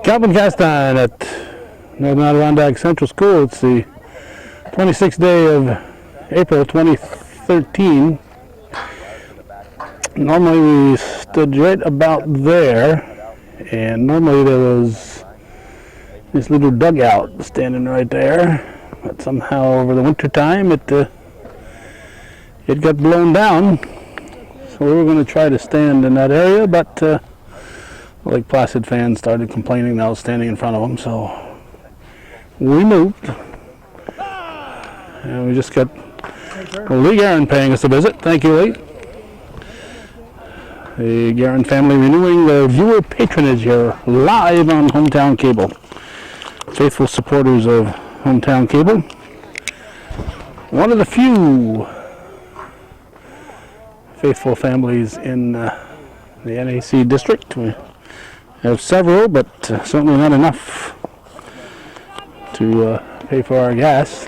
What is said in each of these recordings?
Calvin Castine at Northern Adirondack Central School. It's the 26th day of April 2013. Normally we stood right about there, and normally there was this little dugout standing right there, but somehow over the winter time it got blown down. So we were going to try to stand in that area, but Lake Placid fans started complaining that I was standing in front of them, so we moved. And we just got Lee Guerin paying us a visit. Thank you, Lee. The Guerin family renewing their viewer patronage here live on Hometown Cable. Faithful supporters of Hometown Cable. One of the few faithful families in the NAC district. We have several, but certainly not enough to pay for our gas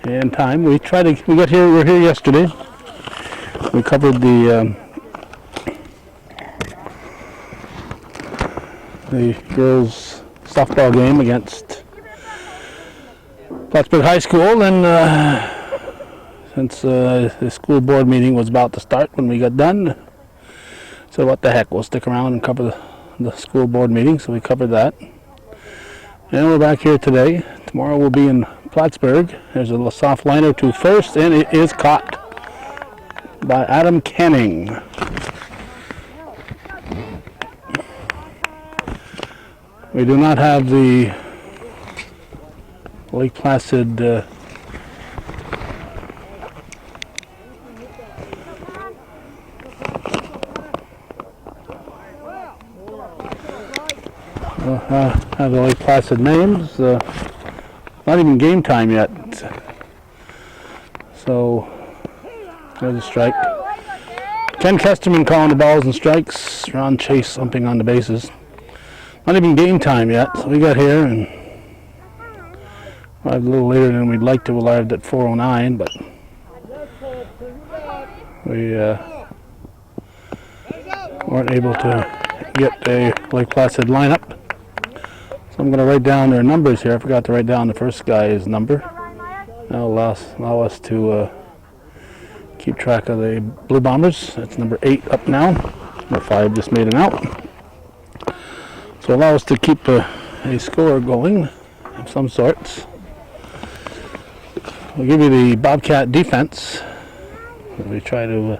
and time. We're here yesterday. We covered the girls' softball game against Plattsburgh High School, and since the school board meeting was about to start when we got done, so what the heck, we'll stick around and cover the school board meeting, so we covered that. And we're back here today. Tomorrow we'll be in Plattsburgh. There's a soft liner to first, and it is caught by Adam Canning. We do not have the Lake Placid have the Lake Placid names. Not even game time yet. So there's a strike. Ken Kesterman calling the balls and strikes. Ron Chase umping on the bases. Not even game time yet. So we got here and arrived a little later than we'd like to. Arrived at 4:09, but we weren't able to get a Lake Placid lineup. So I'm going to write down their numbers here. I forgot to write down the first guy's number. That'll allow us to keep track of the Blue Bombers. That's number 8 up now. Number 5 just made an out. So allow us to keep a score going of some sorts. We'll give you the Bobcat defense. We try to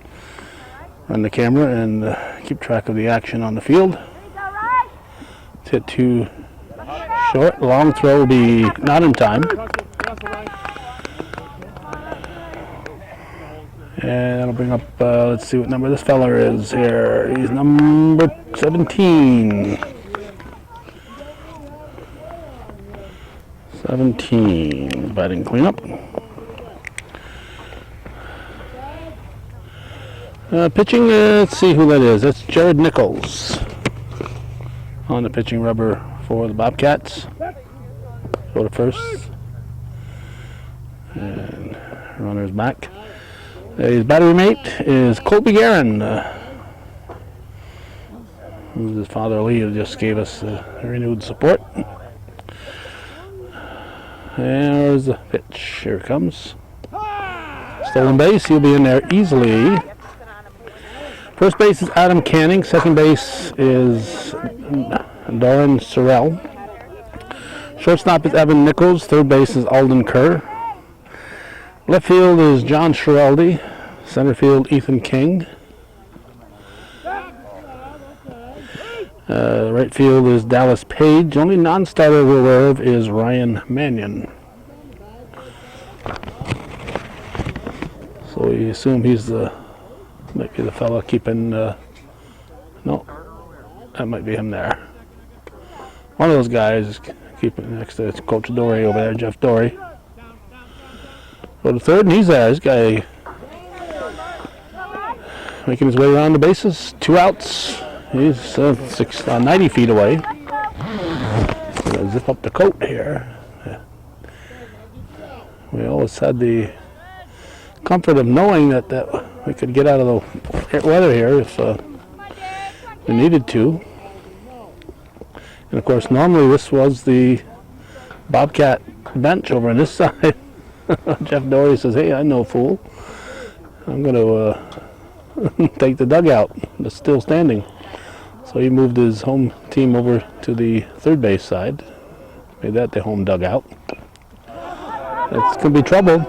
run the camera and keep track of the action on the field. It's hit too short. Long throw will be not in time. And that'll bring up, let's see what number this fella is here. He's number 17. 17, batting cleanup. Pitching, let's see who that is. That's Jared Nichols on the pitching rubber for the Bobcats. Go to first. And runner's back. His battery mate is Colby Guerin, who's his father Lee, who just gave us renewed support. And there's the pitch. Here it comes. Stolen base. He'll be in there easily. First base is Adam Canning. Second base is Doran Sorrell. Shortstop is Evan Nichols. Third base is Alden Kerr. Left field is John Schiraldi. Center field, Ethan King. Right field is Dallas Page. Only non-starter we're aware of is Ryan Mannion. So we assume he's might be the fella keeping, no, that might be him there. One of those guys is keeping next to Coach Dory over there, Jeff Dory. Go to third, and he's there. This guy making his way around the bases. 2 outs. He's 90 feet away. Zip up the coat here. Yeah. We always had the comfort of knowing that we could get out of the weather here if we needed to. And of course, normally this was the Bobcat bench over on this side. Jeff Dory says, "Hey, I'm no fool. I'm going to take the dugout that's still standing." So he moved his home team over to the third base side. Made that the home dugout. It's going to be trouble.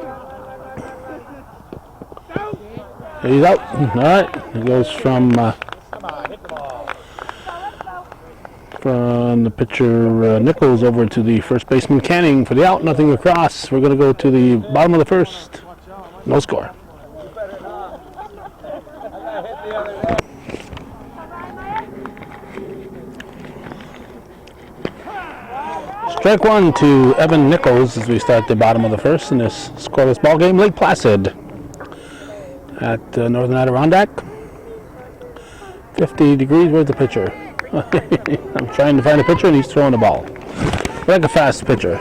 He's out. All right. It goes from the pitcher Nichols over to the first baseman Canning for the out. Nothing across. We're going to go to the bottom of the first. No score. Strike one to Evan Nichols as we start the bottom of the first in this scoreless ball game. Lake Placid at Northern Adirondack. 50 degrees. Where's the pitcher? I'm trying to find a pitcher and he's throwing the ball. Like a fast pitcher.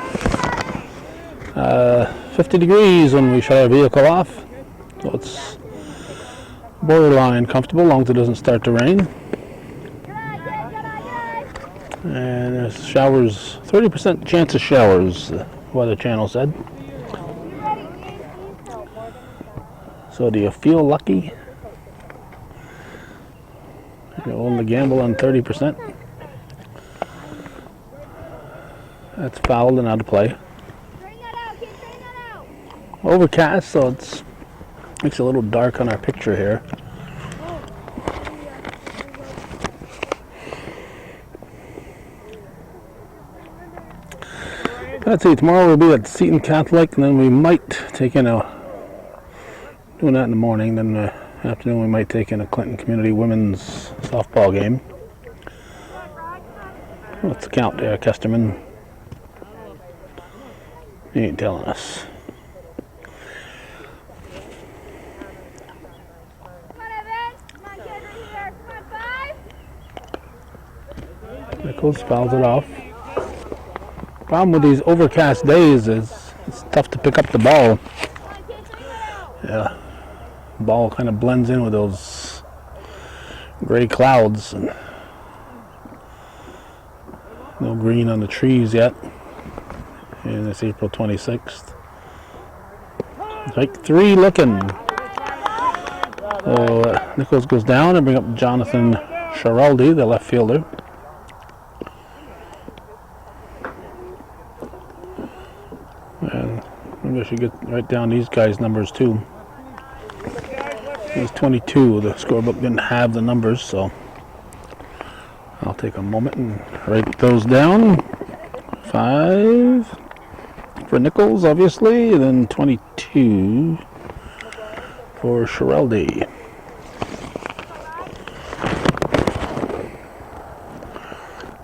50 degrees when we shut our vehicle off. So it's borderline comfortable as long as it doesn't start to rain. And there's showers, 30% chance of showers, the Weather Channel said. So do you feel lucky? You're willing to gamble on 30%. That's fouled and out of play. Overcast, so it's makes it a little dark on our picture here. Let's see, tomorrow we'll be at Seton Catholic, and then we might take in doing that in the morning, then afternoon we might take in a Clinton Community women's softball game. What's the count there, Kesterman? He ain't telling us. Nichols fouls it off. Problem with these overcast days is it's tough to pick up the ball. Yeah, the ball kind of blends in with those gray clouds, and no green on the trees yet. And it's April 26th. Strike three looking. So Nichols goes down and bring up Jonathan Sheraldi, the left fielder. And maybe I should write down these guys' numbers too. He's 22. The scorebook didn't have the numbers, so I'll take a moment and write those down. 5 for Nichols, obviously, and then 22 for Sheraldi.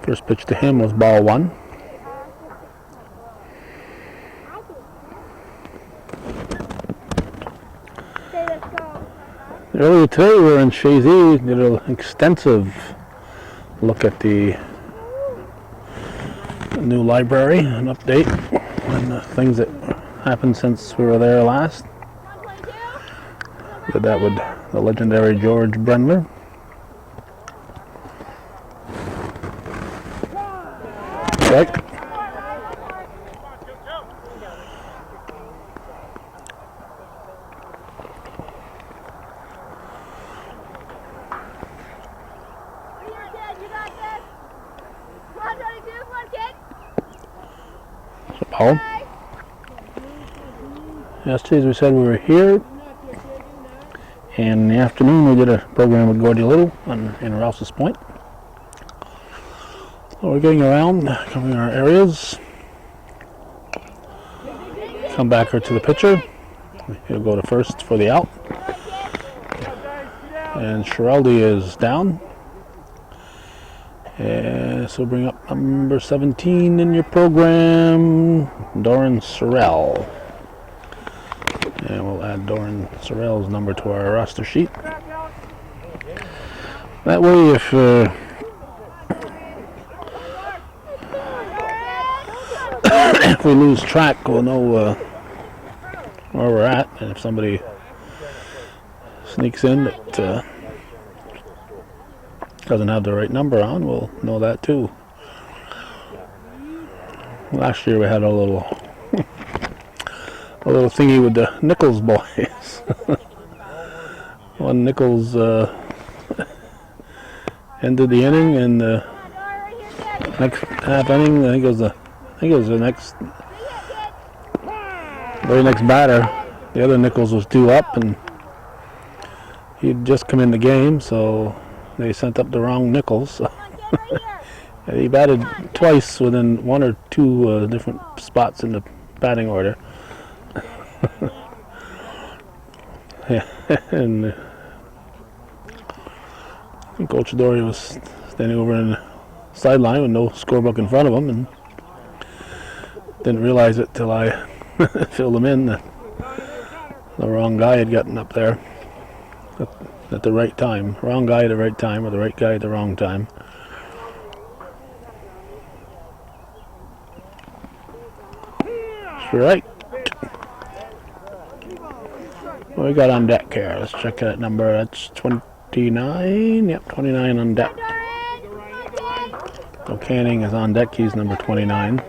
First pitch to him was ball one. Earlier today we were in Chazy, did an extensive look at the new library, an update on things that happened since we were there last. Did that with the legendary George Brendler. Strike. Paul. Yesterday, as we said, we were here, and in the afternoon we did a program with Gordy Little in Rouse's Point. So we're getting around, covering our areas. Come back here to the pitcher. He'll go to first for the out. And Sheraldi is down. And so bring up number 17 in your program, Doran Sorrell. And we'll add Doran Sorrell's number to our roster sheet. That way, if we lose track, we'll know where we're at. And if somebody sneaks in that doesn't have the right number on, we'll know that too. Last year we had a little thingy with the Nichols boys. One Nichols ended the inning, and the next half inning, I think it was the very next batter. The other Nichols was due up, and he'd just come in the game, so they sent up the wrong Nichols. So he batted twice within one or two different spots in the batting order. Yeah, and Coach Dory was standing over in the sideline with no scorebook in front of him, and didn't realize it till I filled him in that the wrong guy had gotten up there at the right time. Wrong guy at the right time, or the right guy at the wrong time. That's right. What we got on deck here? Let's check that number. That's 29. Yep, 29 on deck. So Canning is on deck. He's number 29.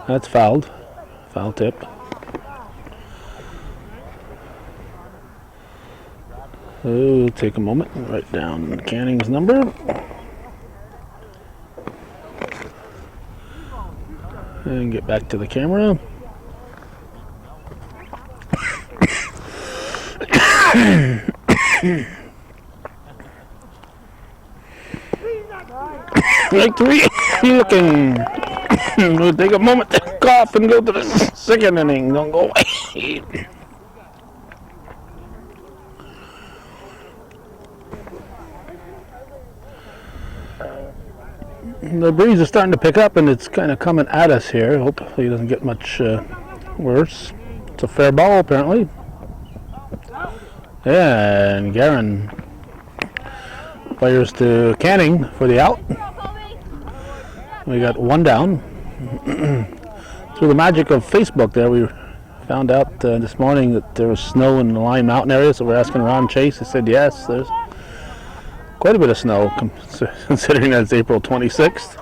That's fouled. Foul tip. So we'll take a moment and write down Canning's number. And get back to the camera. Like three, looking. We'll take a moment to cough and go to the second inning. Don't go away. The breeze is starting to pick up, and it's kind of coming at us here. Hopefully it doesn't get much worse. It's a fair ball, apparently. Yeah, and Guerin fires to Canning for the out. We got one down. Through the magic of Facebook there, we found out this morning that there was snow in the Lime Mountain area, so we're asking Ron Chase. He said yes, there's quite a bit of snow, considering that it's April 26th.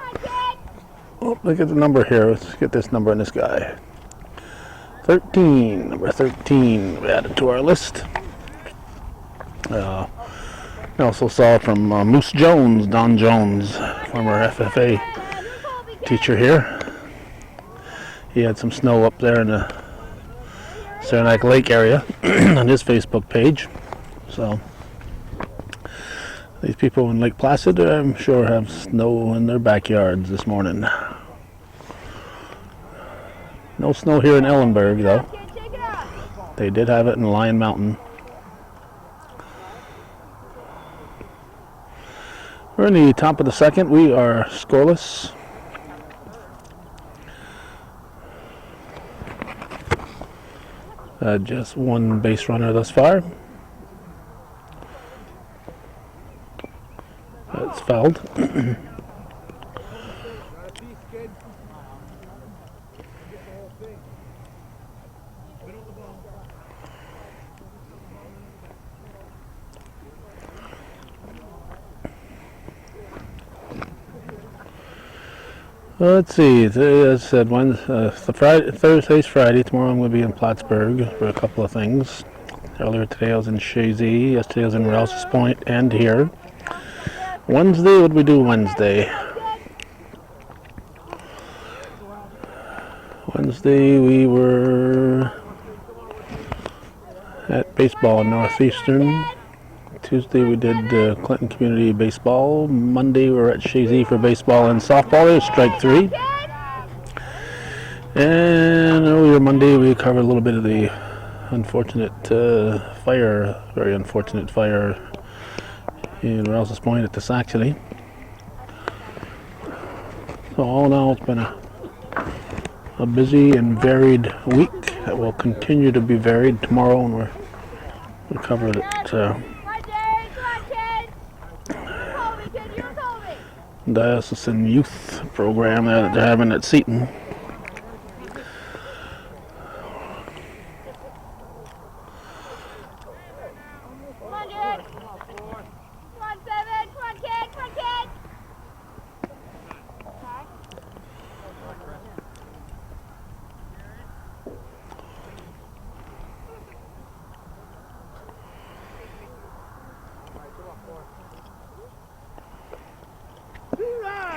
Oh, look at the number here. Let's get this number on this guy. 13, number 13, we added to our list. We also saw from Moose Jones, Don Jones, former FFA teacher here. He had some snow up there in the Saranac Lake area on his Facebook page. So these people in Lake Placid, I'm sure, have snow in their backyards this morning. No snow here in Ellenburg, though. They did have it in Lion Mountain. We're in the top of the second. We are scoreless. Just one base runner thus far. That's fouled. Let's see. As I said, Thursday's Friday. Tomorrow I'm going to be in Plattsburgh for a couple of things. Earlier today I was in Shazy. Yesterday I was in Rouse's Point and here. Wednesday, what did we do Wednesday? Wednesday we were at baseball in Northeastern. Tuesday we did Clinton Community Baseball. Monday we were at Shazy for baseball and softball. There's strike three. And earlier Monday we covered a little bit of the unfortunate fire, very unfortunate fire in Rouse's Point at the Saxony. So all in all, it's been a busy and varied week that will continue to be varied tomorrow, and we'll cover it Diocesan Youth Program that they're having at Seton.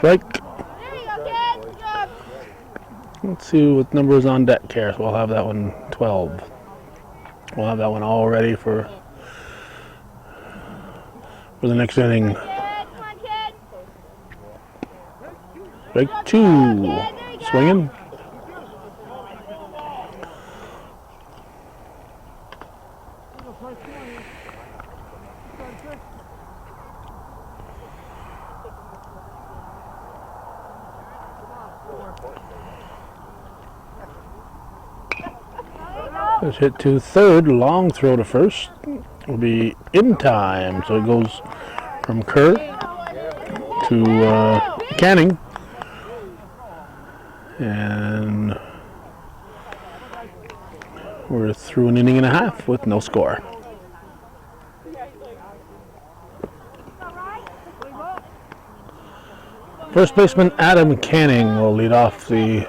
strike. Let's see what number is on deck here. So we'll have that one 12. We'll have that one all ready for the next inning. Strike 2. Swinging. Let's hit to third. Long throw to first. Will be in time. So it goes from Kerr to Canning. And we're through an inning and a half with no score. First baseman Adam Canning will lead off the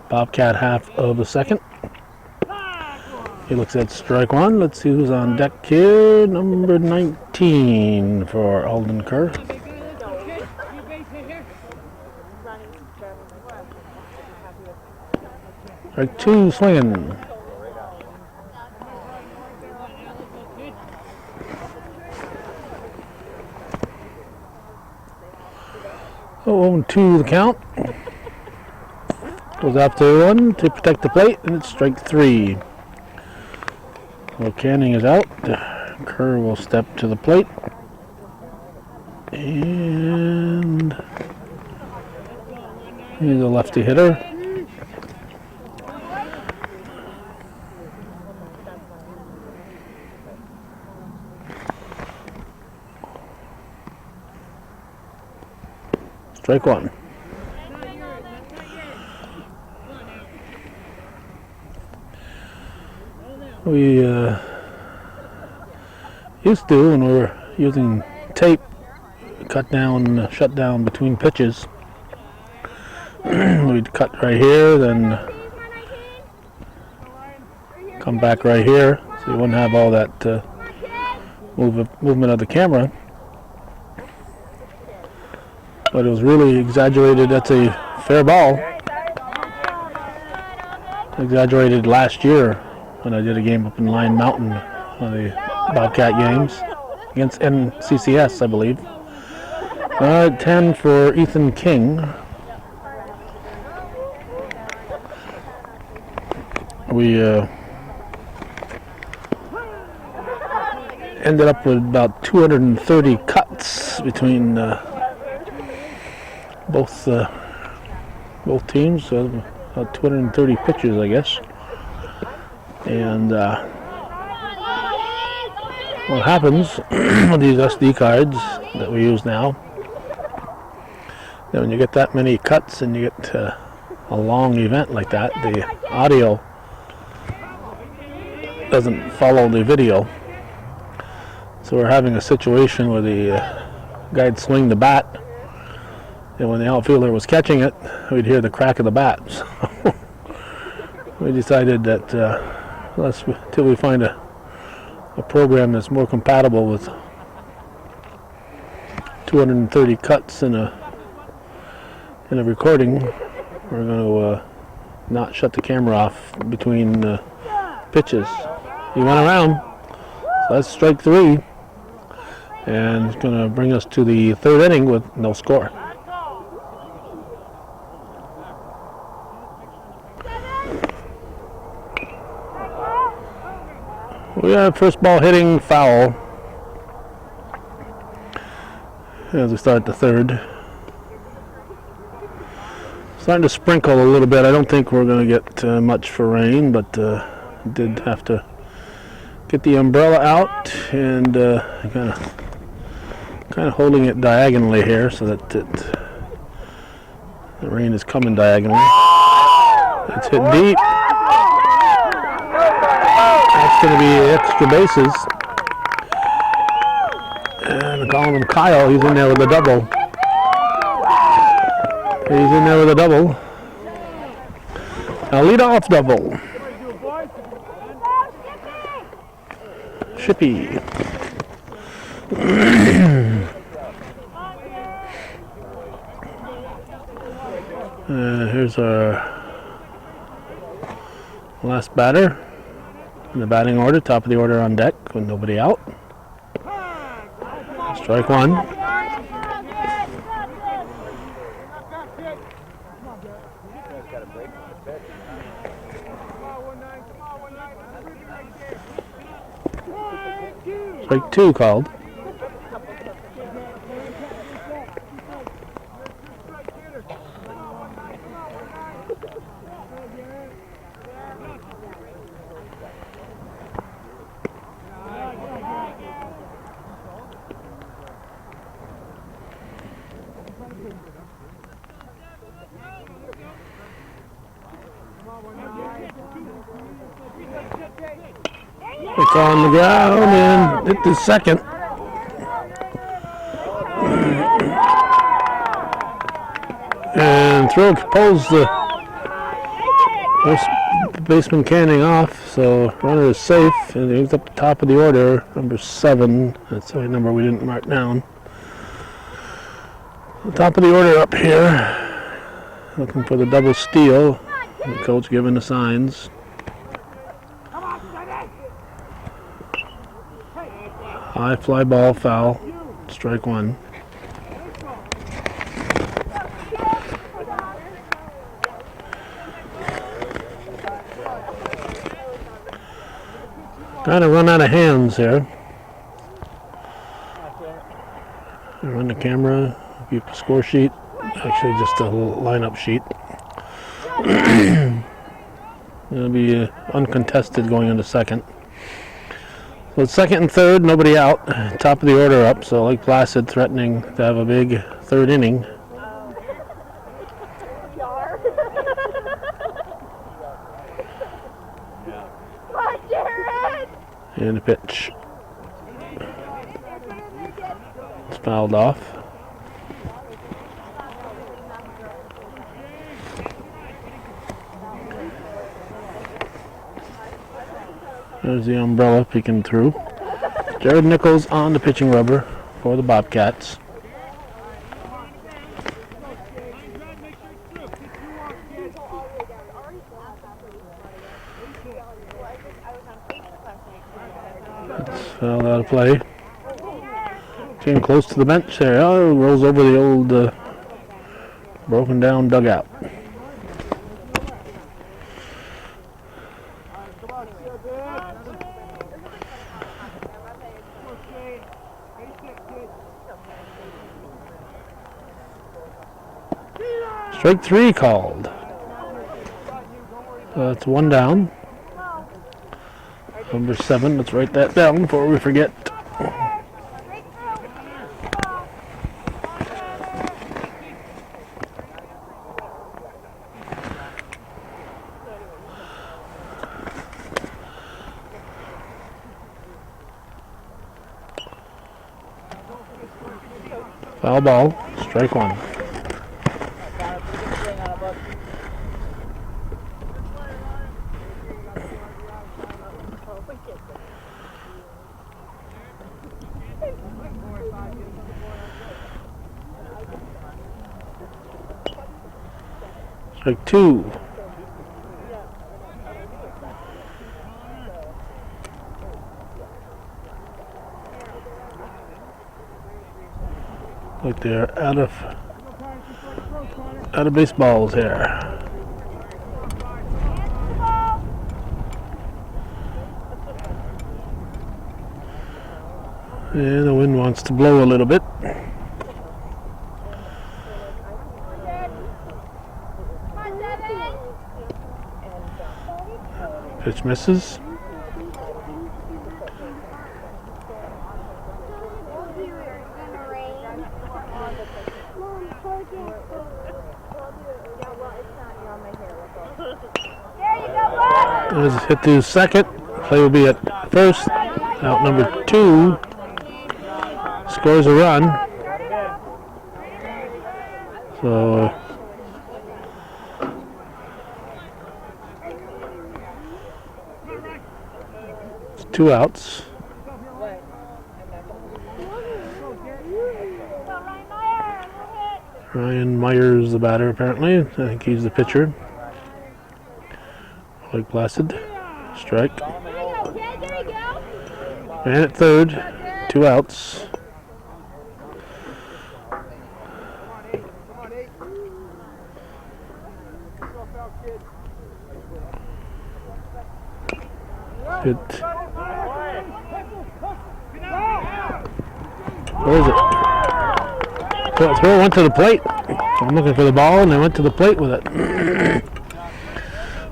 Bobcat half of the second. He looks at strike one. Let's see who's on deck here. Number 19 for Alden Kerr. Strike 2, swinging. Oh, 2 the count. Goes after 1 to protect the plate, and it's strike 3. Well, Canning is out. Kerr will step to the plate. And he's a lefty hitter. Strike 1. We used to, when we were using tape, shut down between pitches. We'd cut right here, then come back right here, so you wouldn't have all that movement of the camera. But it was really exaggerated. That's a fair ball. Exaggerated last year when I did a game up in Lion Mountain on the Bobcat games against NCCS, I believe. 10 for Ethan King. We ended up with about 230 cuts between both teams, so about 230 pitches, I guess. And what happens with these SD cards that we use now, that when you get that many cuts and you get a long event like that, the audio doesn't follow the video. So we're having a situation where the guy'd swing the bat, and when the outfielder was catching it, we'd hear the crack of the bat. So we decided that till we find a program that's more compatible with 230 cuts in a recording, we're going to not shut the camera off between pitches. He went around, so that's strike 3, and it's going to bring us to the third inning with no score. We have first ball hitting foul as we start the third. Starting to sprinkle a little bit. I don't think we're going to get much for rain, but did have to get the umbrella out and kind of holding it diagonally here so that the rain is coming diagonally. It's hit deep. That's going to be extra bases. And calling him Kyle, he's in there with a double. He's in there with a double. A lead-off double. Shippy. Here's our last batter in the batting order, top of the order on deck with nobody out. Strike one. Strike two called. It's on the ground and hit the second. And throw pulls the first baseman Canning off, so runner is safe, and he's up the top of the order, number 7. That's the number we didn't mark down. The top of the order up here, looking for the double steal. The coach giving the signs. High fly ball, foul, strike one. Kind of run out of hands here. Run the camera, keep the score sheet, actually just a lineup sheet. It'll be uncontested going into second. So it's second and third, nobody out. Top of the order up, so Lake Placid threatening to have a big third inning. And the pitch. It's fouled off. There's the umbrella peeking through. Jared Nichols on the pitching rubber for the Bobcats. It's fouled out of play. Getting close to the bench there. Oh, rolls over the old broken down dugout. Strike three called. That's one down. Number 7, let's write that down before we forget. Foul ball, strike one. Strike two. Like they're out of baseballs here. And the wind wants to blow a little bit. Pitch misses. As hit to second, play will be at first. Out number 2 scores a run. So it's 2 outs. Ryan Myers, the batter, apparently. I think he's the pitcher. Like Placid. Strike. Man at third. 2 outs. Hit. Where is it? Throw went to the plate. I'm looking for the ball, and they went to the plate with it.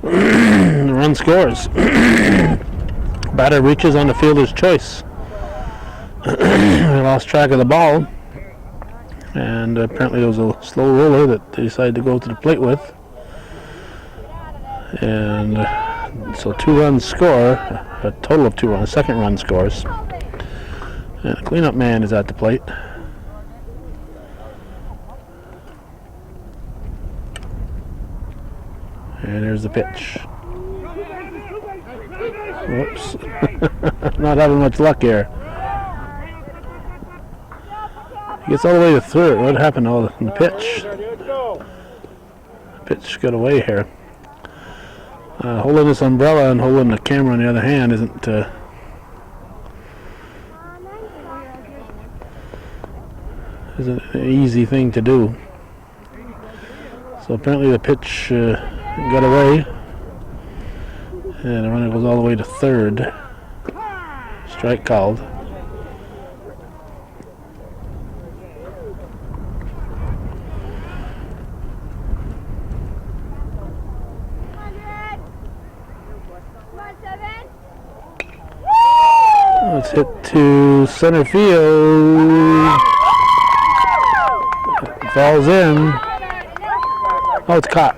The run scores. Batter reaches on the fielder's choice. They lost track of the ball, and apparently it was a slow roller that they decided to go to the plate with. And so 2 runs score, a total of 2 runs. Second run scores. And the cleanup man is at the plate. And there's the pitch. Whoops. Not having much luck here. He gets all the way to third. What happened to the pitch? The pitch got away here. Holding this umbrella and holding the camera on the other hand isn't an easy thing to do. So apparently the pitch got away, and the runner goes all the way to third. Strike called. Let's hit to center field. It falls in. Oh, it's caught.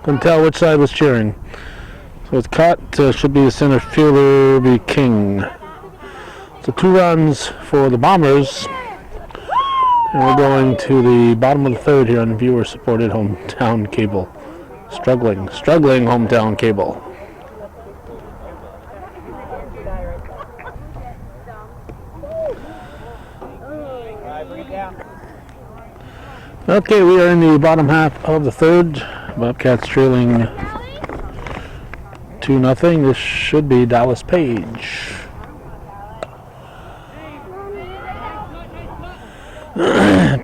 Couldn't tell which side was cheering. So it's caught. Should be the center fielder, be King. So 2 runs for the Bombers. And we're going to the bottom of the third here on viewer-supported hometown cable. Struggling hometown cable. Okay, we are in the bottom half of the third. Bobcats trailing 2-0. This should be Dallas Page.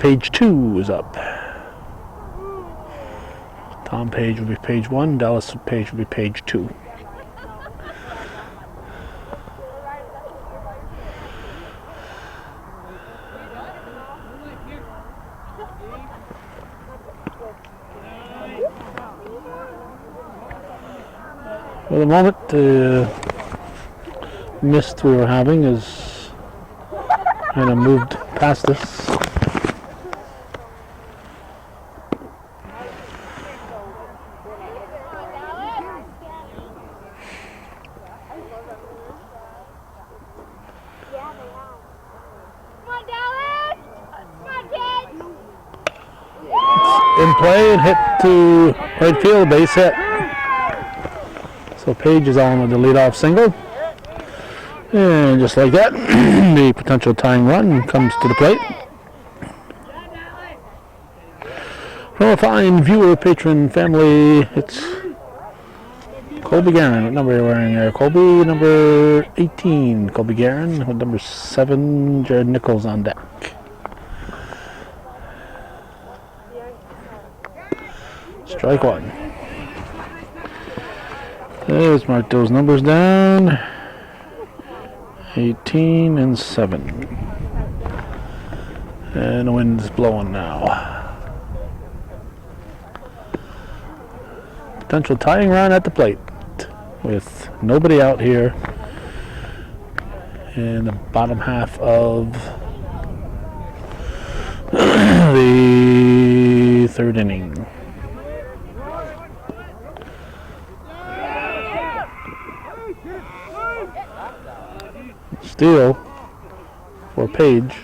Page 2 is up. Tom Page will be page 1. Dallas Page will be page 2. For the moment, the mist we were having is kind of moved past us. In play and hit to right field, base hit. So Page is on with the leadoff single. And just like that, the potential tying run comes to the plate. From a fine viewer, patron, family, it's Colby Guerin. What number are you wearing there? Colby, number 18. Colby Guerin with number 7, Jared Nichols on deck. Strike 1. Let's mark those numbers down. 18 and 7. And the wind's blowing now. Potential tying run at the plate with nobody out here in the bottom half of the third inning. Steal for Page.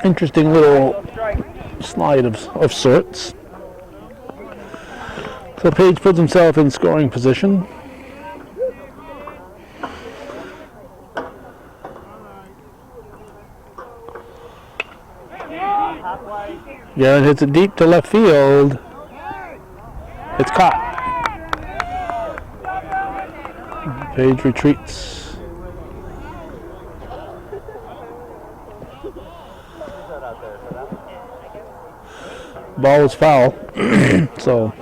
Interesting little slide of sorts. So Page puts himself in scoring position. Garrett hits it deep to left field. It's caught. Page retreats. Ball was foul, so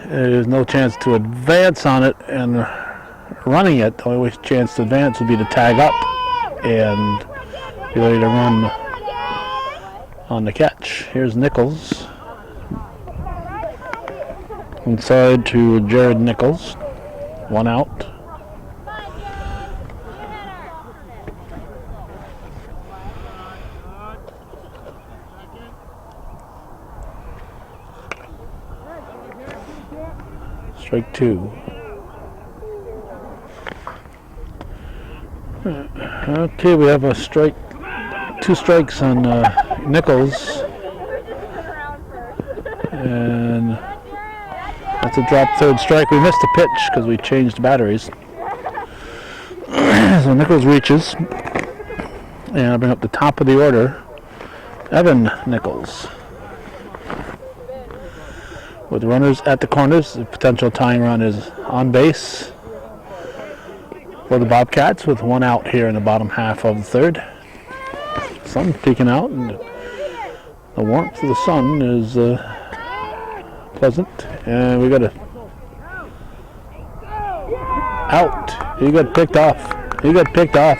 there's no chance to advance on it, and running it, the only chance to advance would be to tag up and be ready to run on the catch. Here's Nichols. Inside to Jared Nichols. 1 out. Strike 2. Okay, we have a strike. 2 strikes on Nichols. And that's a drop third strike. We missed a pitch because we changed batteries. So Nichols reaches. And I bring up the top of the order. Evan Nichols. With runners at the corners, the potential tying run is on base for the Bobcats with 1 out here in the bottom half of the third. Sun peeking out, and the warmth of the sun is pleasant. And we got a out. He got picked off. He got picked off.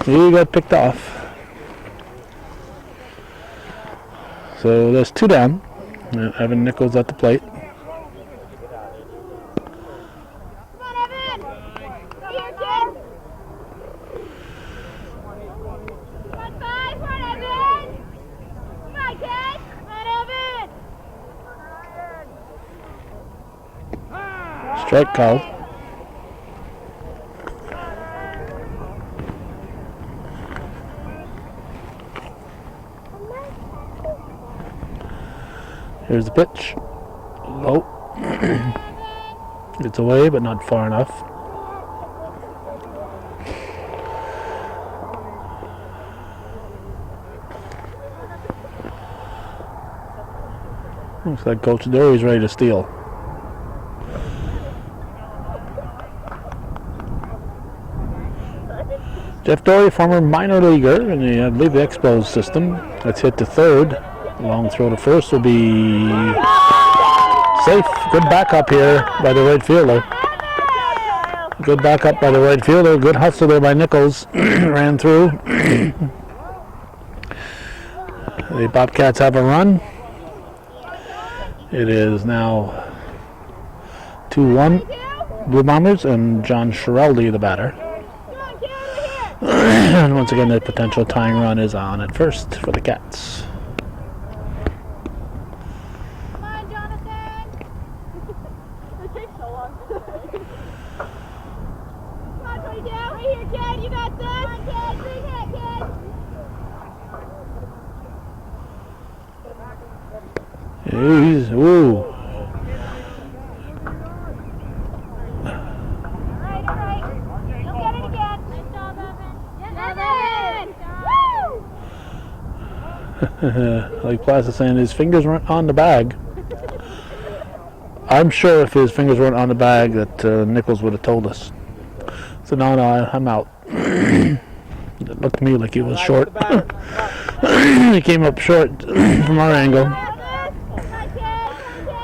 He got picked off. So there's 2 down. Evan Nichols at the plate. Strike call. Here's the pitch. Low. It's away, but not far enough. Looks like Coach Dory's ready to steal. Jeff Dory, former minor leaguer in the, I believe, the Expos system. Let's hit to third. Long throw to first will be safe. Good backup here by the right fielder. Good backup by the right fielder. Good hustle there by Nichols. Ran through. The Bobcats have a run. It is now 2-1 Blue Bombers, and John Schiraldi the batter. And once again, the potential tying run is on at first for the Cats. He's, ooh. Like Placid saying, his fingers weren't on the bag. I'm sure if his fingers weren't on the bag that Nichols would have told us. So no, I'm out. It looked to me like he was short. He came up short from our angle.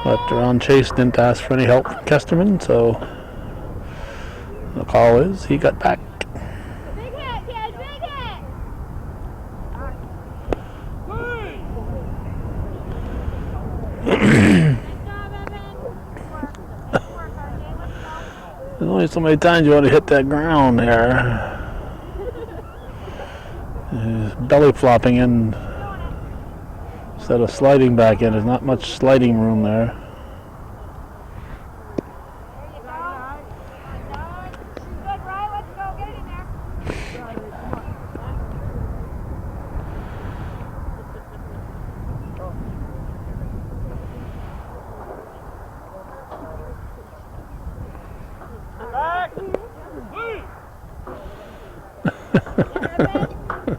But Ron Chase didn't ask for any help from Kesterman, so the call is he got back. Big hit, kid, big hit. There's only so many times you want to hit that ground there. Belly flopping in instead of sliding back in. There's not much sliding room there.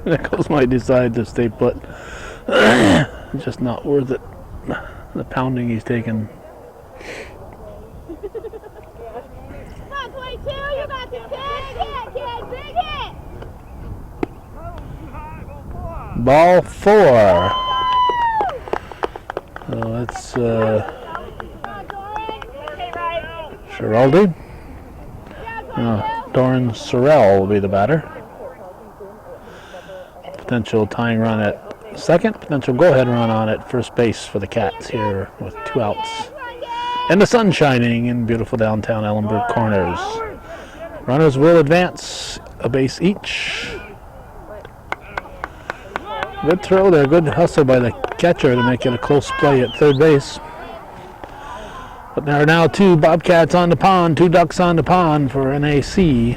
Nichols might decide to stay put. It's just not worth it. The pounding he's taking. Come on, 22, you got this, kid, big hit. Ball 4. So that's Schiraldi. Doran Sorrell will be the batter. Potential tying run at second. Potential go-ahead run on at first base for the Cats here with 2 outs. And the sun shining in beautiful downtown Ellenburg Corners. Runners will advance a base each. Good throw there. Good hustle by the catcher to make it a close play at third base. But there are now 2 Bobcats on the pond, 2 Ducks on the pond for NAC.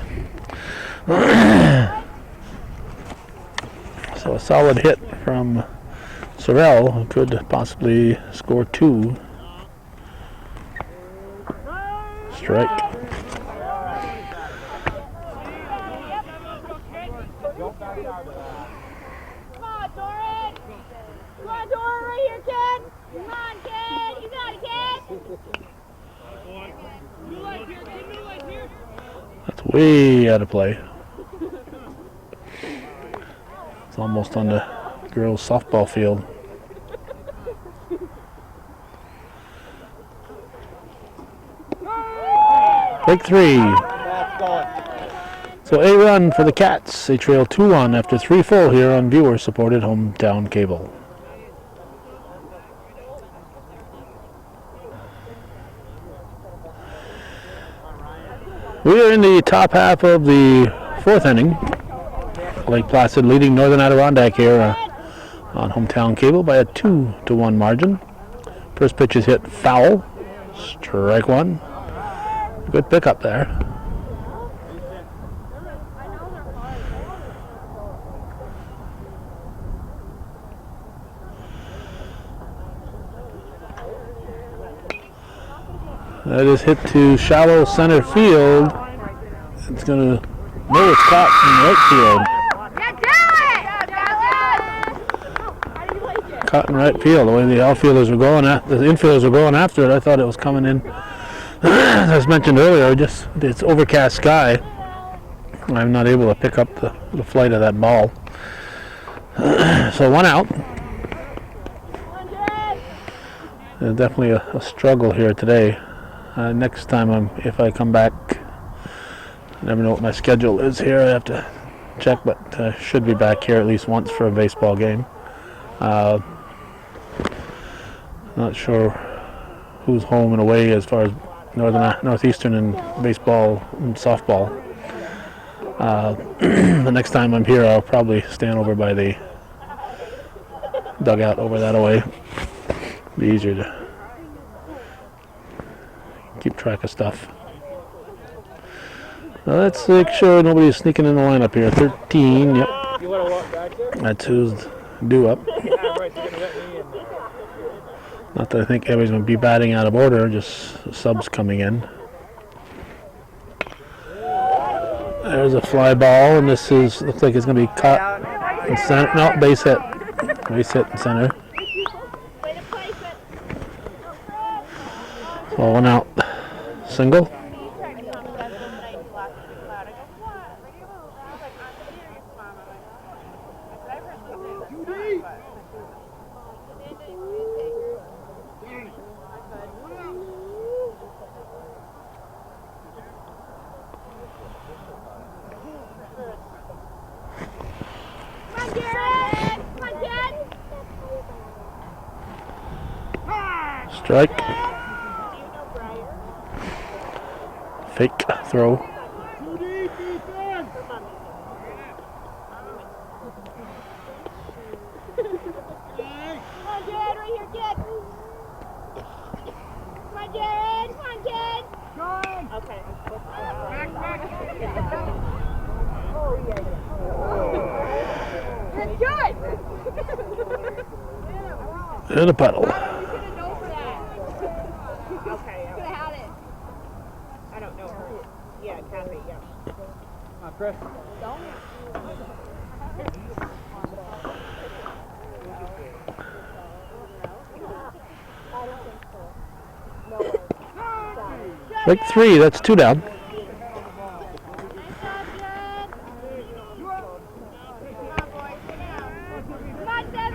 So a solid hit from Sorrell, who could possibly score 2. Strike. That's way out of play. It's almost on the girls' softball field. Break 3. So a run for the Cats. They trail 2-1 after 3 full here on viewer-supported hometown cable. We are in the top half of the 4th inning. Lake Placid leading Northern Adirondack here on hometown cable by a 2-1 margin. First pitch is hit foul. Strike 1. Good pickup there. That is hit to shallow center field. It's going to, no, it's caught in right field. Caught in right field. The way the outfielders were going at, the infielders were going after it, I thought it was coming in. As mentioned earlier, it's overcast sky. I'm not able to pick up the flight of that ball. So 1 out. Definitely a struggle here today. Next time, if I come back, I never know what my schedule is here. I have to check, but should be back here at least once for a baseball game. Not sure who's home and away as far as Northeastern and baseball and softball. The next time I'm here, I'll probably stand over by the dugout over that way. Be easier to keep track of stuff. Now let's make sure nobody's sneaking in the lineup here. 13, yep. That's who's due up. Not that I think everybody's going to be batting out of order, just subs coming in. There's a fly ball, and this looks like it's going to be caught in center. No, base hit. Base hit in center. So 1 out. Single. Strike. Fake throw. And a puddle. Yeah, Kathy, yeah. Come on, Chris. Strike 3, that's 2 down. Nice job, Jed. Come on, boys. Sit down. Come on, Devin.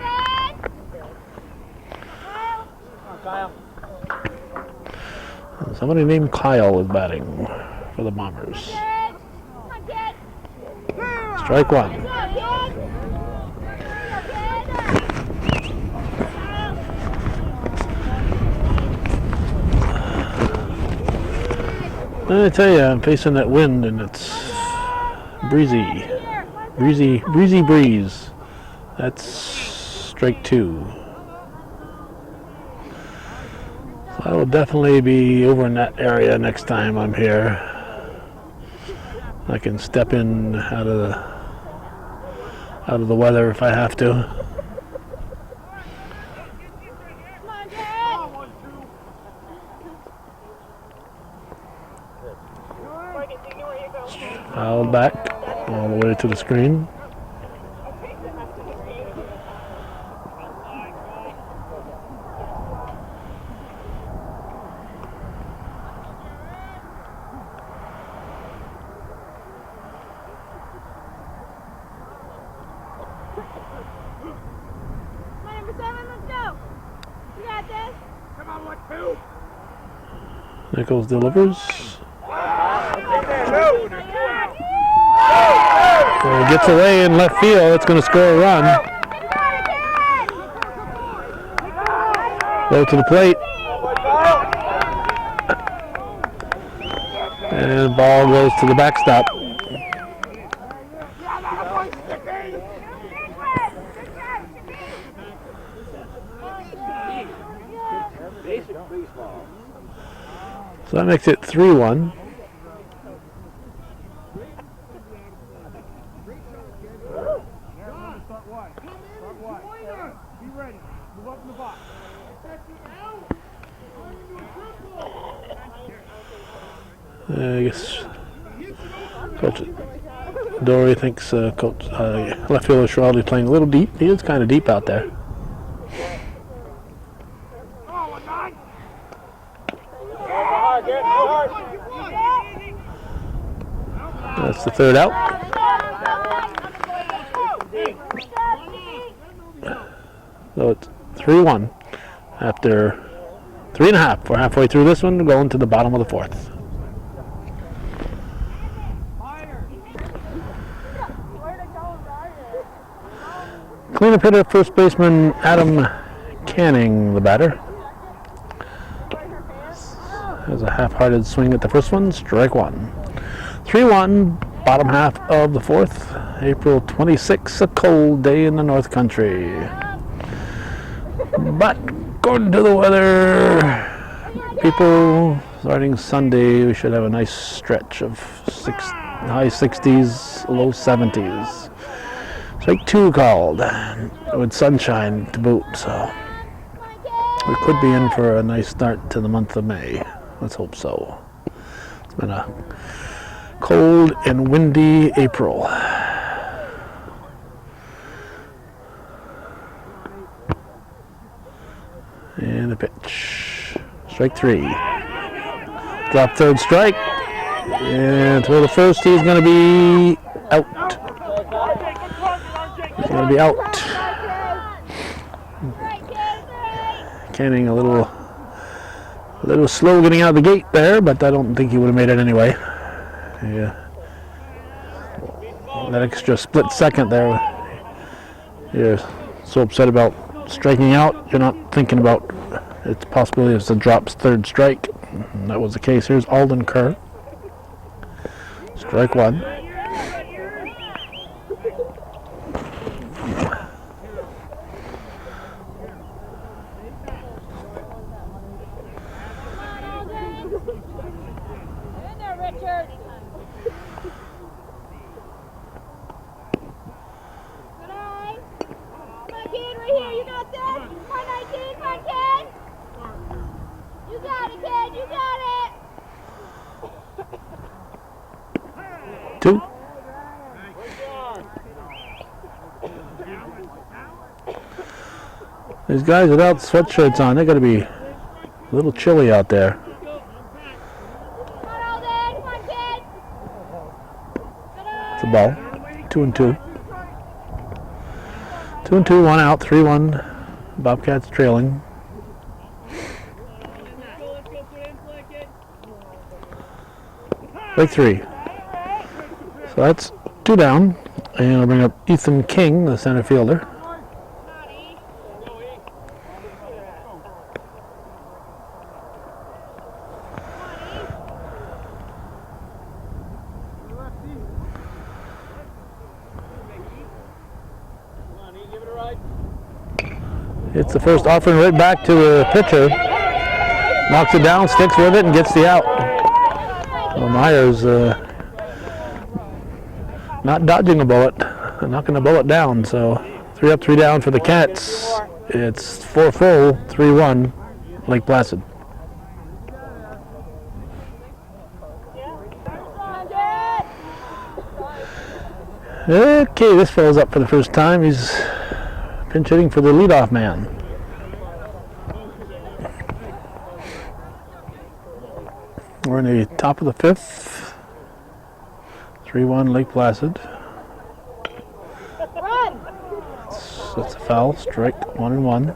Kyle. Come on, Kyle. Somebody named Kyle is batting for the Bombers. Jed. Come on, Jed. Strike 1. Good job, Jed. I tell you, I'm facing that wind and it's breezy. Breezy breeze. That's strike 2. So I will definitely be over in that area next time I'm here. I can step in out of the weather if I have to. Come on, Jed. Fouled back all the way to the screen. Come on, number 7, let's go. You got this. Nichols delivers. It gets away in left field. It's going to score a run. Go to the plate. And ball goes to the backstop. So that makes it 3-1. I guess Coach Dory thinks Coach left fielder Schiraldi playing a little deep. He is kind of deep out there. That's the third out. So it's 3-1 after 3.5. We're halfway through this one, going to the bottom of the 4th. Cleanup hitter, first baseman Adam Canning, the batter. Has a half-hearted swing at the first one, strike 1. 3-1, bottom half of the 4th. April 26th, a cold day in the North Country. But according to the weather people, starting Sunday, we should have a nice stretch of high 60s, low 70s. Strike 2 called, with sunshine to boot, so we could be in for a nice start to the month of May. Let's hope so. It's been a cold and windy April. And a pitch. Strike 3. Drop third strike. And throw the first, he's going to be out. He's going to be out. Canning a little slow getting out of the gate there, but I don't think he would have made it anyway. Yeah. That extra split second there. You're so upset about striking out, you're not thinking about its possibility of a drops third strike. And that was the case. Here's Alden Kerr. Strike 1. 2. These guys without sweatshirts on, they're going to be a little chilly out there. It's a ball. 2 and 2. 2 and 2, 1 out, 3-1. Bobcats trailing. Break 3. So that's 2 down. And I'll bring up Ethan King, the center fielder. It's the first offering right back to the pitcher. Knocks it down, sticks with it, and gets the out. Well, Myers not dodging a bullet, knocking the bullet down. So 3 up, 3 down for the Cats. It's 4 full, 3-1, Lake Placid. Okay, this fellow's up for the first time. He's pinch hitting for the leadoff man. We're in the top of the 5th. 3-1 Lake Placid. That's a foul. Strike 1-1.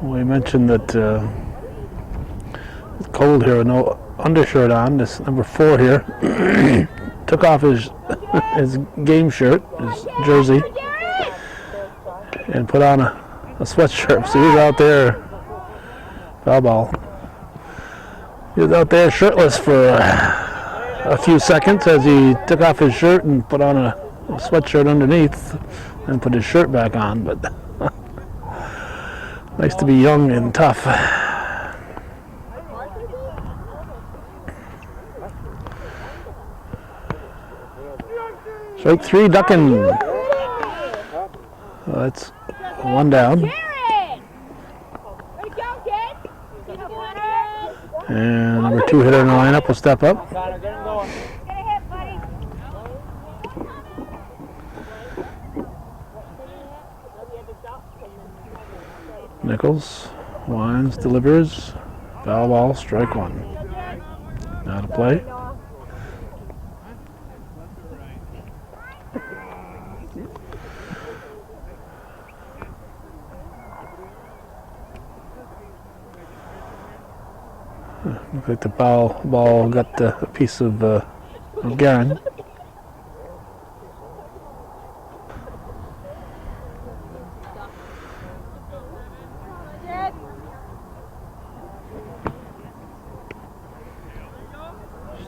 We mentioned that it's cold here with no undershirt on. This number 4 here took off his game shirt, his jersey, and put on a sweatshirt. So he was out there, foul ball. He was out there shirtless for a few seconds as he took off his shirt and put on a sweatshirt underneath and put his shirt back on. But nice to be young and tough. Strike 3, ducking. That's 1 down. And number 2 hitter in the lineup will step up. Nichols winds, delivers, foul ball, strike 1. Now to play. Looks like the ball got a piece of Garen.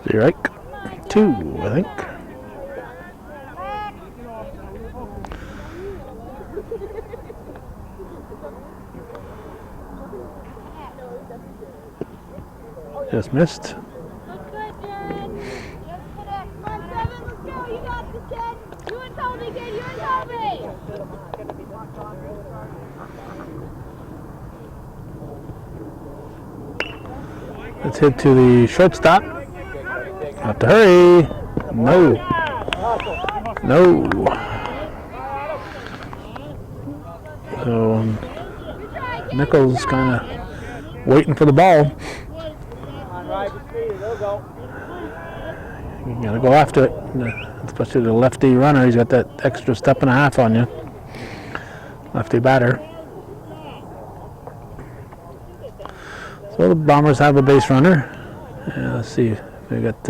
Strike 2, I think. Just missed. Let's hit to the shortstop. Have to hurry. No. No. So Nichols kind of waiting for the ball. You gotta go after it, especially the lefty runner. He's got that extra step and a half on you. Lefty batter. So the Bombers have a base runner. Let's see. We got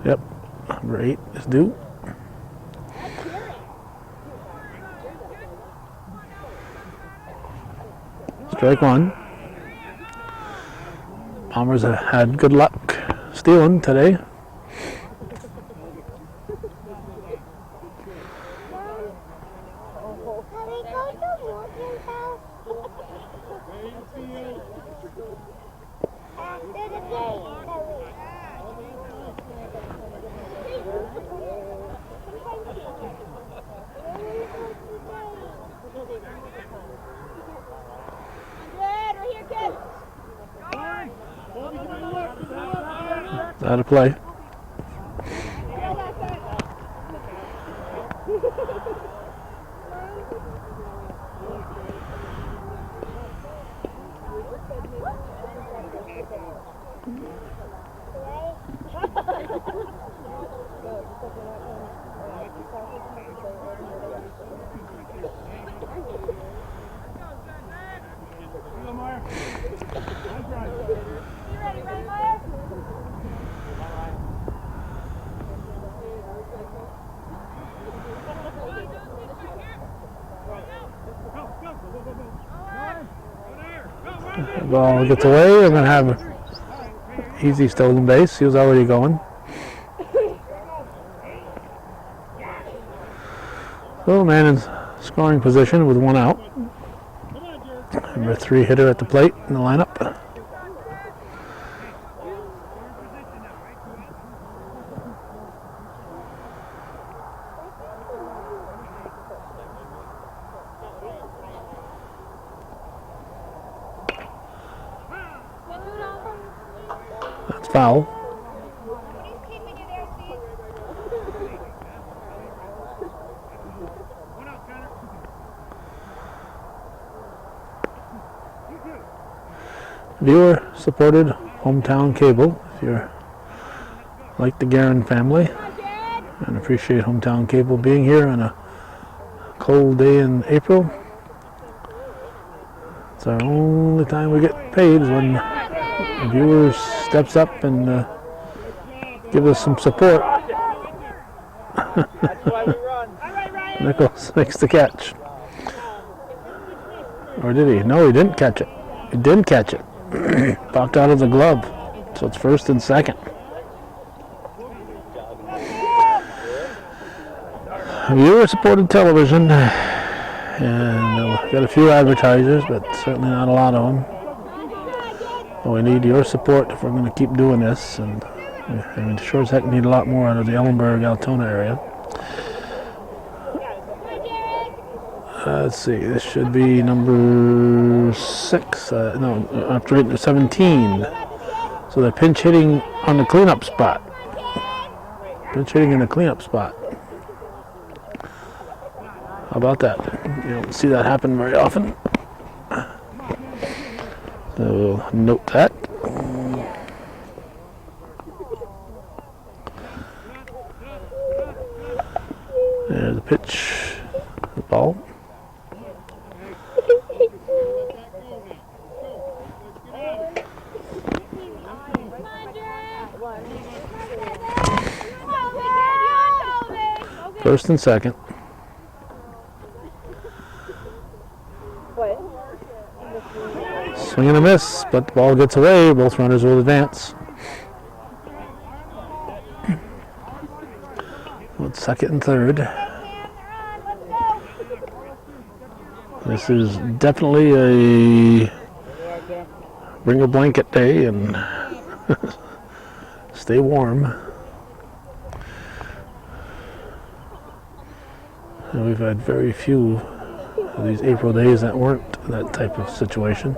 yep, number 8 is due. Strike 1. Bombers have had good luck stealing today. Out of play. Ball gets away. We're going to have an easy stolen base. He was already going. So man in scoring position with one out. Number 3 hitter at the plate in the lineup. That's foul. Viewer supported hometown cable. If you're like the Guerin family and appreciate hometown cable being here on a cold day in April, it's our only time we get paid is when the viewers steps up and give us some support. That's why we run. Nichols makes the catch. Or did he? No, he didn't catch it. He didn't catch it. Popped out of the glove. So it's first and second. Viewer supported television. And we've got a few advertisers, but certainly not a lot of them. But we need your support if we're going to keep doing this. And we sure as heck need a lot more out of the Ellenburg-Altona area. Let's see, this should be number 6. No, after 17. So they're pinch hitting on the cleanup spot. Pinch hitting in the cleanup spot. How about that? You don't see that happen very often. So we'll note that. There's the pitch, the ball. First and second. Swing and a miss, but the ball gets away. Both runners will advance. With second and third. This is definitely a bring a blanket day and stay warm. And we've had very few of these April days that weren't that type of situation.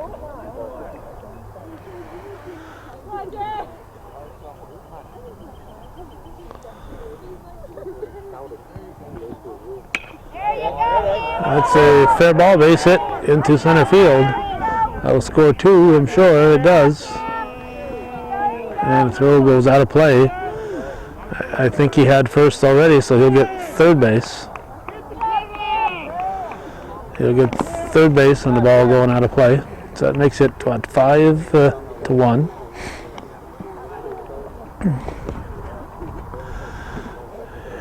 That's a fair ball, base hit into center field. That'll score 2, I'm sure it does. And the throw goes out of play. I think he had first already, so he'll get third base. He'll get third base and the ball going out of play. So that makes it, what, 5 to 1.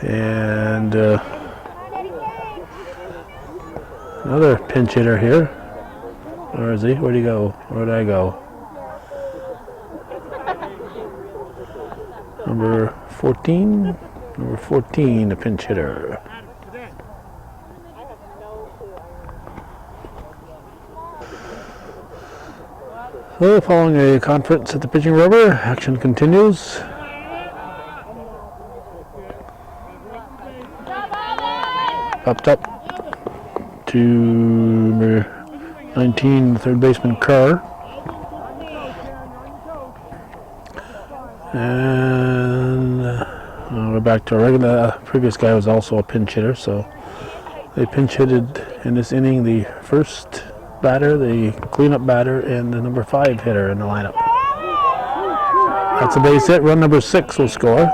And another pinch hitter here. Where is he? Where'd he go? Where'd I go? Number 14? Number 14, the pinch hitter. So, following a conference at the pitching rubber, action continues. Popped up to number 19, third baseman Kerr. And we're back to our regular. Previous guy was also a pinch hitter, so they pinch hitted in this inning the first batter, the cleanup batter, and the number 5 hitter in the lineup. That's a base hit. Run number 6 will score.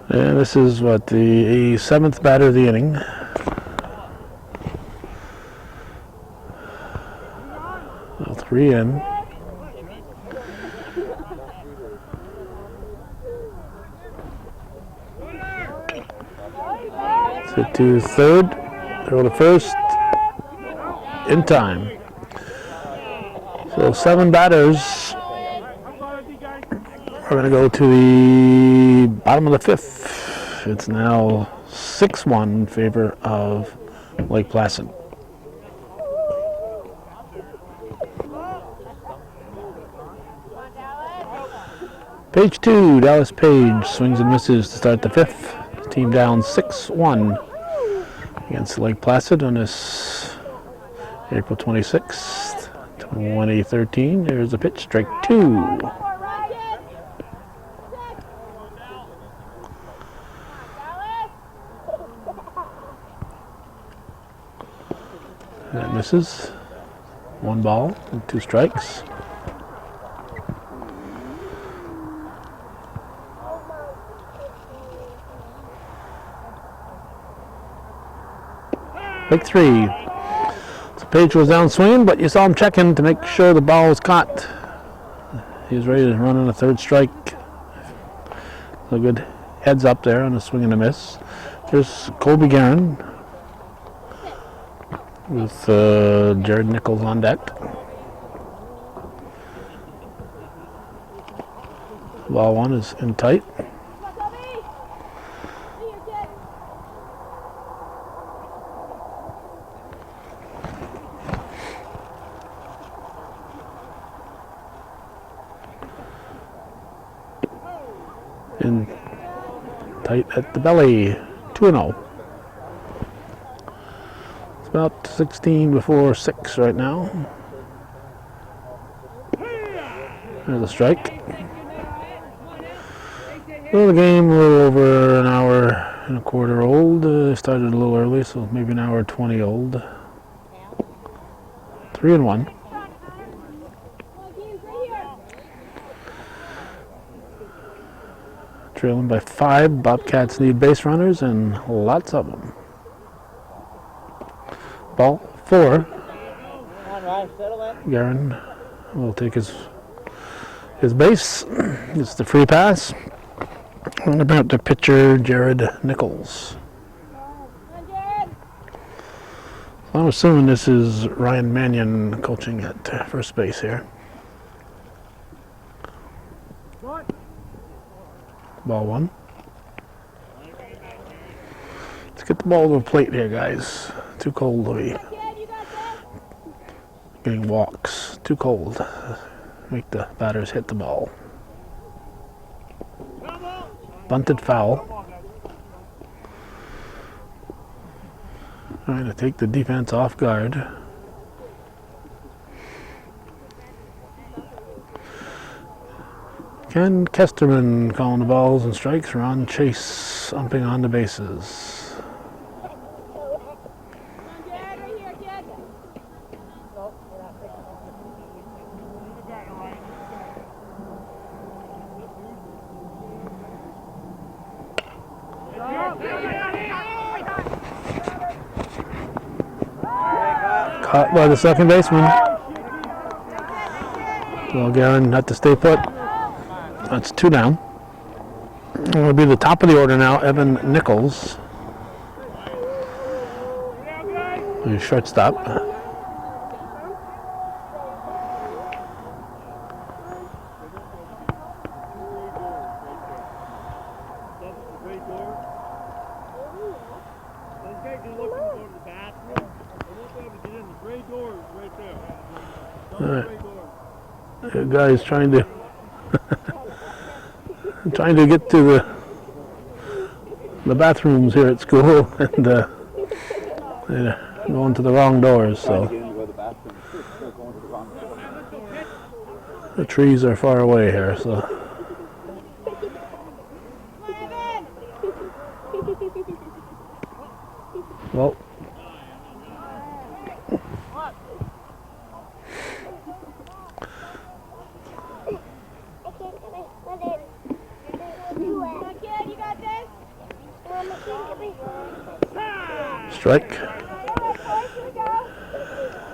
And this is what, the 7th batter of the inning. So 3 in. Hit to third, throw to first, in time. So 7 batters are going to go to the bottom of the 5th. It's now 6-1 in favor of Lake Placid. Page 2, Dallas Page swings and misses to start the 5th. Team down 6-1 against Lake Placid on this April 26th, 2013. There's a pitch, strike 2. That misses. 1 ball and 2 strikes. Pick 3. So Page was down swinging, but you saw him checking to make sure the ball was caught. He was ready to run on a 3rd strike. So good heads up there on a swing and a miss. Here's Colby Guerin with Jared Nichols on deck. Ball 1 is in tight. In tight at the belly, 2-0. It's about 16 before 6 right now. There's a strike. Well, the game a little over an hour and a quarter old. Started a little early, so maybe an hour 20 old. 3-1. Trailing by 5. Bobcats need base runners, and lots of them. Ball 4. Guerin will take his base. It's the free pass. I'm going to bring up the pitcher, Jared Nichols. I'm assuming this is Ryan Mannion coaching at first base here. Ball 1. Let's get the ball to the plate here, guys. Too cold to be getting walks. Too cold. Make the batters hit the ball. Bunted foul. Trying to take the defense off guard. Ken Kesterman calling the balls and strikes. Ron Chase umping on the bases. Caught by the second baseman. Well, Guerin had to stay put. That's 2 down. It'll be the top of the order now, Evan Nichols. He's shortstop. All right. The guy's trying trying to get to the bathrooms here at school, and going to the wrong doors. So the trees are far away here. So well. Strike.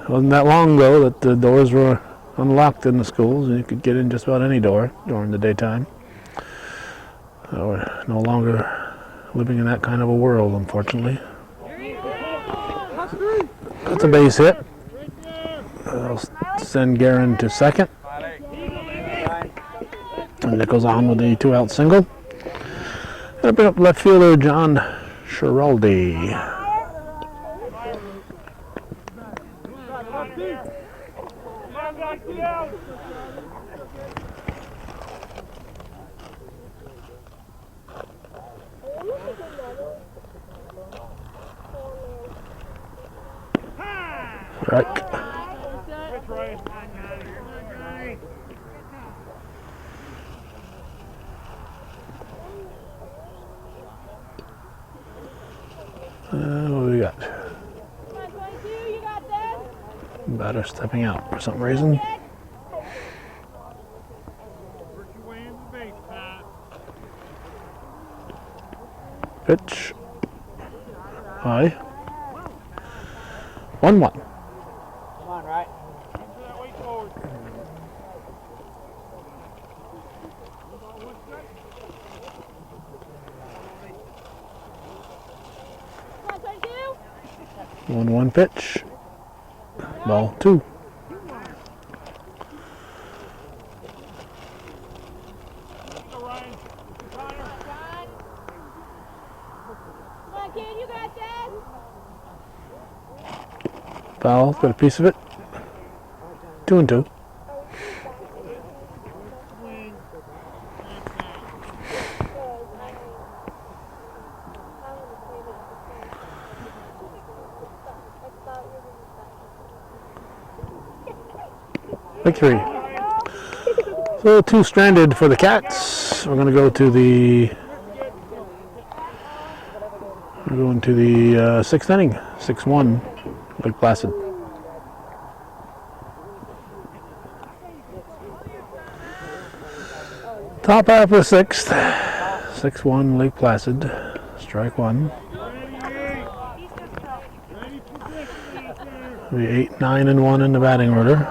It wasn't that long ago that the doors were unlocked in the schools and you could get in just about any door during the daytime. We're no longer living in that kind of a world, unfortunately. That's a base hit. I'll send Guerin to second. And it goes on with the 2-out single. I'll bring up left fielder John Schiraldi. Right. What do we got? Batter stepping out for some reason. Pitch. High. 1-1. Come on, right? Come 1-1 pitch. Ball 2. Kid, you got that? Foul, got a piece of it. 2-2. Victory. So 2 stranded for the Cats. We're going to go to the 6th inning. 6-1. Lake Placid. Top half of 6th. 6-1 Lake Placid. Strike 1. Be 8, 9, and 1 in the batting order.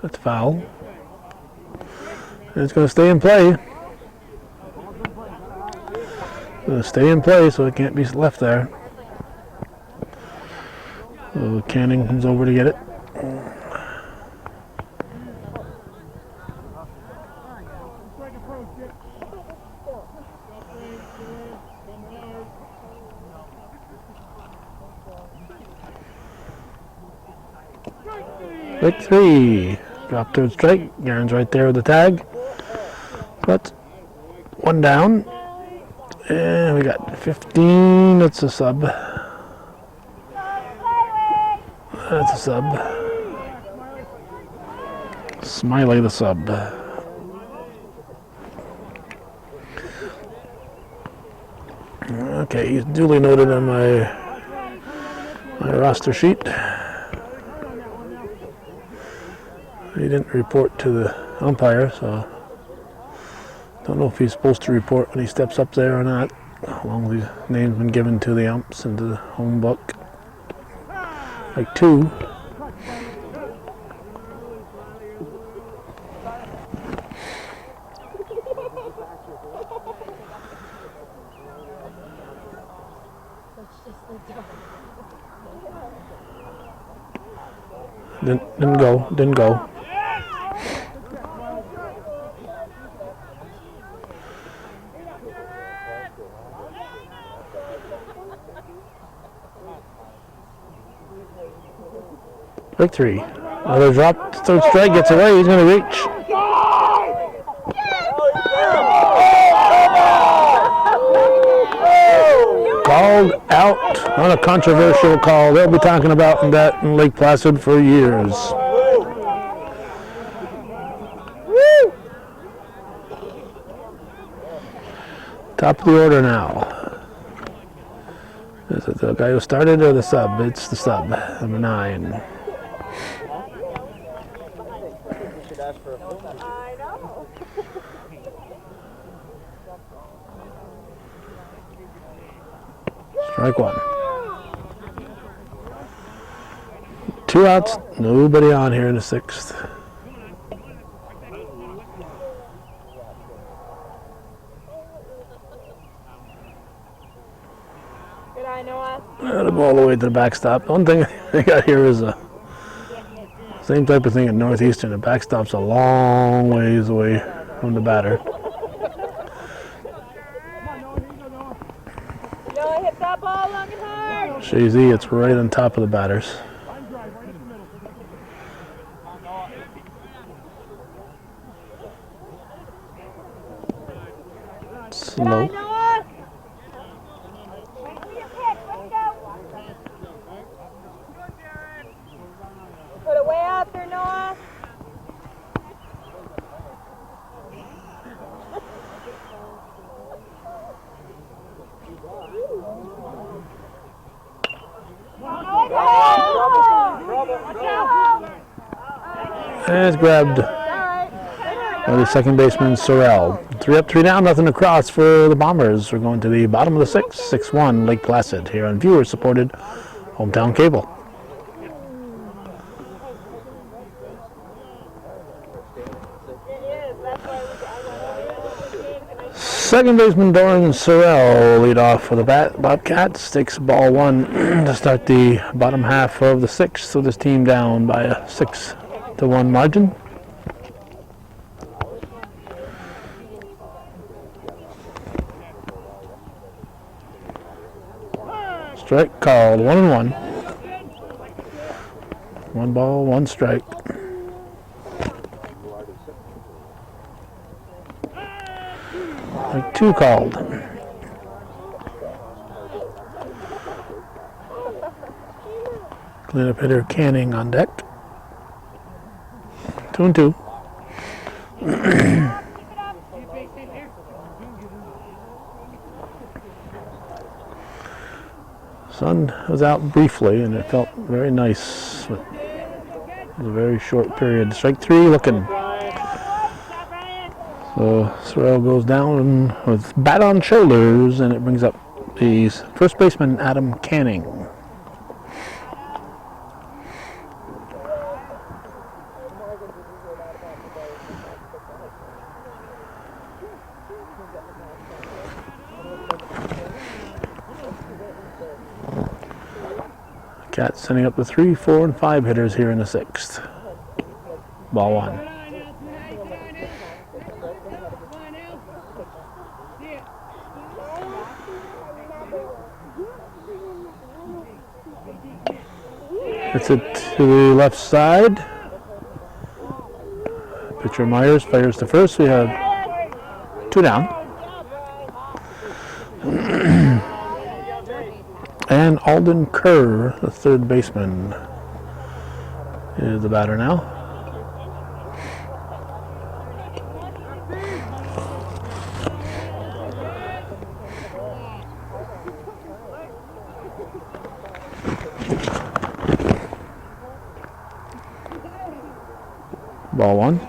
That's foul. And it's going to stay in play. Going to stay in play, so it can't be left there. So Canning comes over to get it. Strike 3. Drop to a strike. Guerin's right there with the tag. But 1 down. And we got 15. That's a sub. That's a sub. Smiley the sub. Okay, he's duly noted on my roster sheet. He didn't report to the umpire, so don't know if he's supposed to report when he steps up there or not. As long as his name's been given to the umps and to the home book. Like 2. Didn't go. Strike 3. Another drop. Third strike gets away. He's going to reach. Called out on a controversial call. They'll be talking about that in Lake Placid for years. Top of the order now. Is it the guy who started or the sub? It's the sub, number 9. Strike 1. 2 outs, nobody on here in the 6th. All the way to the backstop. One thing I got here is a same type of thing at Northeastern. The backstop's a long ways away from the batter. Hit that ball long and hard. Shazy, it's right on top of the batters. Slow. Put it way out there, Noah. And it's grabbed by the second baseman, Sorrell. 3 up, 3 down, nothing across for the Bombers. We're going to the bottom of the 6th, 6-1, Lake Placid, here on viewer-supported Hometown Cable. Second baseman Doran Sorrell lead off for the Bobcats. Takes ball 1 to start the bottom half of the 6th, with this team down by a 6-1 margin. Strike called, 1-1. 1 ball, 1 strike. Strike 2 called. Cleanup hitter Canning on deck. 2-2. Sun was out briefly and it felt very nice. It was a very short period. Strike 3 looking. So Sorrell goes down with bat on shoulders, and it brings up the first baseman, Adam Canning. Cats sending up the 3, 4, and 5 hitters here in the 6th. Ball 1. Hits it to the left side. Pitcher Myers fires to first. We have 2 down. And Alden Kerr, the third baseman, is the batter now. Ball 1.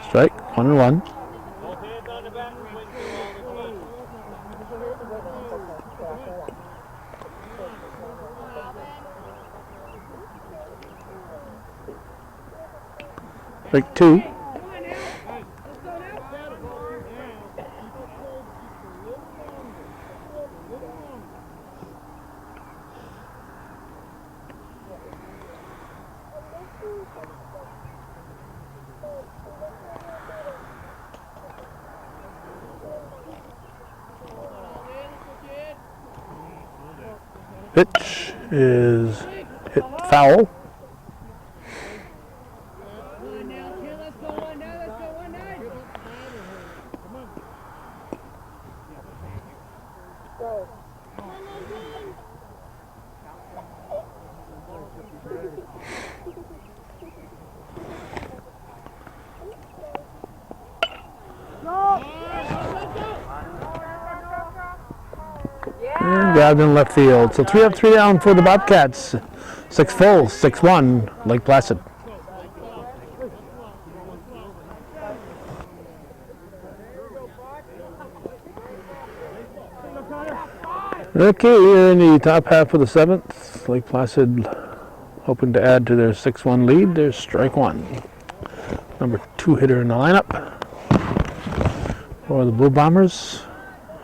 Strike, 1-1. Strike 2. Pitch is hit foul. And grabbed in left field. So 3 up, 3 down for the Bobcats. 6 full, 6-1, Lake Placid. Okay, here in the top half of the 7th, Lake Placid hoping to add to their 6-1 lead. There's strike 1. Number 2 hitter in the lineup for the Blue Bombers.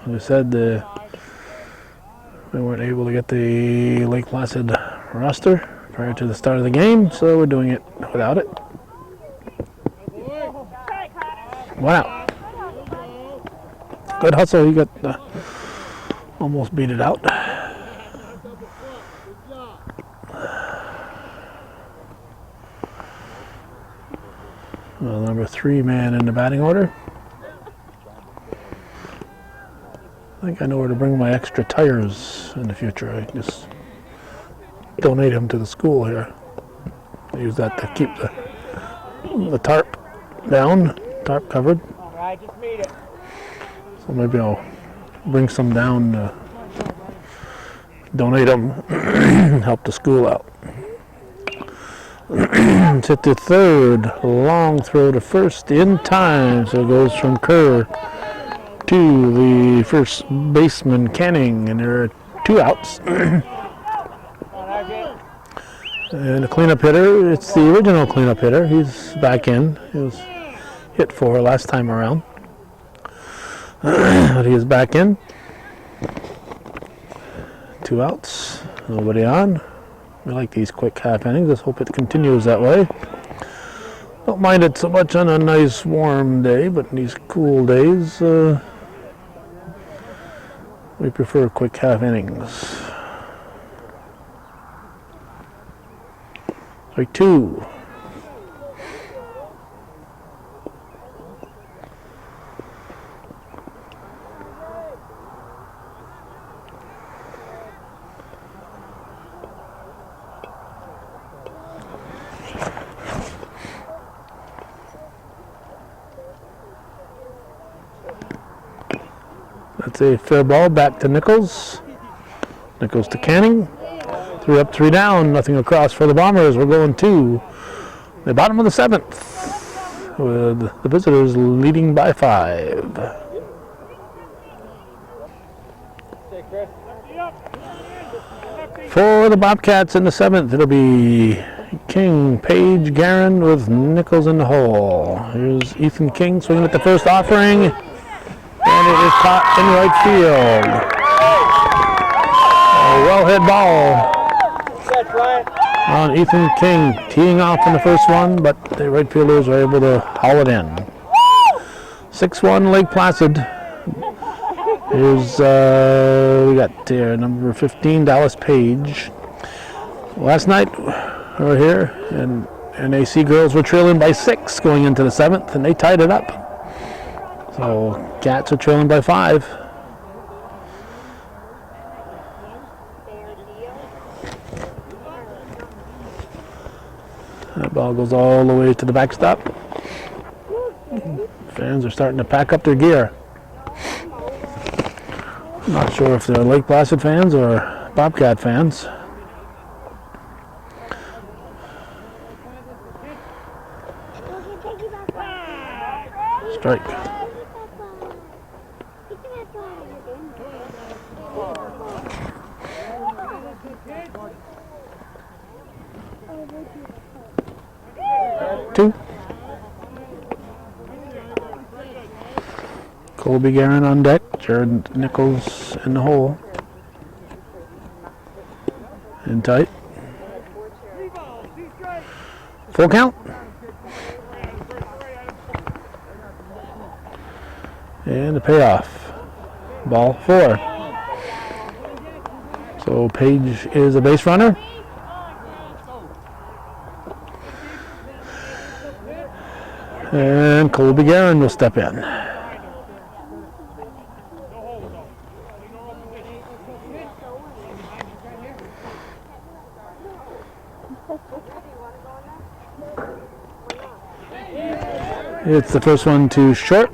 As I said, they weren't able to get the Lake Placid roster prior to the start of the game, so we're doing it without it. Wow. Good hustle. He got almost beat it out. Well, number 3 man in the batting order. I think I know where to bring my extra tires in the future. I just donate them to the school here. I use that to keep the tarp down, tarp covered. All right, just meet it. So maybe I'll bring some down, donate them, help the school out. It's hit to third, long throw to first in time, so it goes from Kerr to the first baseman Canning, and there are 2 outs. And the cleanup hitter, it's the original cleanup hitter. He's back in. He was hit for last time around. But he is back in. 2 outs, nobody on. We like these quick half innings. Let's hope it continues that way. Don't mind it so much on a nice warm day, but in these cool days, we prefer quick half innings. Strike 2. That's a fair ball back to Nichols. Nichols to Canning. 3 up, 3 down. Nothing across for the Bombers. We're going to the bottom of the 7th with the visitors leading by 5. For the Bobcats in the 7th, it'll be King, Page, Guerin with Nichols in the hole. Here's Ethan King swinging at the first offering, and it is caught in right field. A well-hit ball on Ethan King, teeing off in the first one, but the right fielders are able to haul it in. 6-1 Lake Placid. Here's, we got there, number 15, Dallas Page. Last night, we were here, and NAC girls were trailing by 6 going into the 7th, and they tied it up. So, Cats are trailing by 5. That ball goes all the way to the backstop. Fans are starting to pack up their gear. I'm not sure if they're Lake Placid fans or Bobcat fans. Strike. Two. Colby Guerin on deck. Jared Nichols in the hole. In tight. Full count. And the payoff. Ball 4. So So Page is a base runner. And Colby Guerin will step in. It's the first one to short.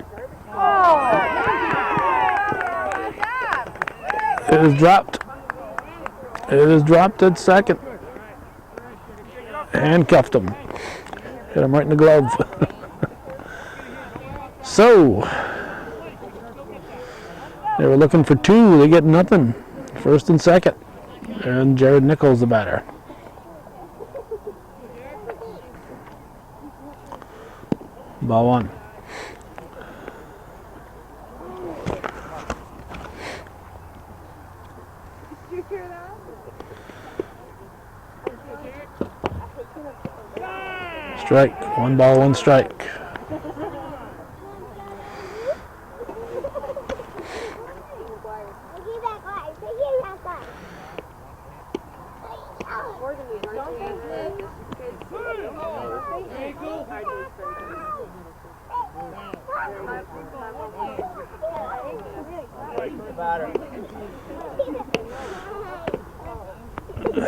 It is dropped. It is dropped at second. Handcuffed him. Hit him right in the glove. So, they were looking for two. They get nothing. First and second. And Jared Nichols the batter. Ball one. Strike. 1 ball, 1 strike.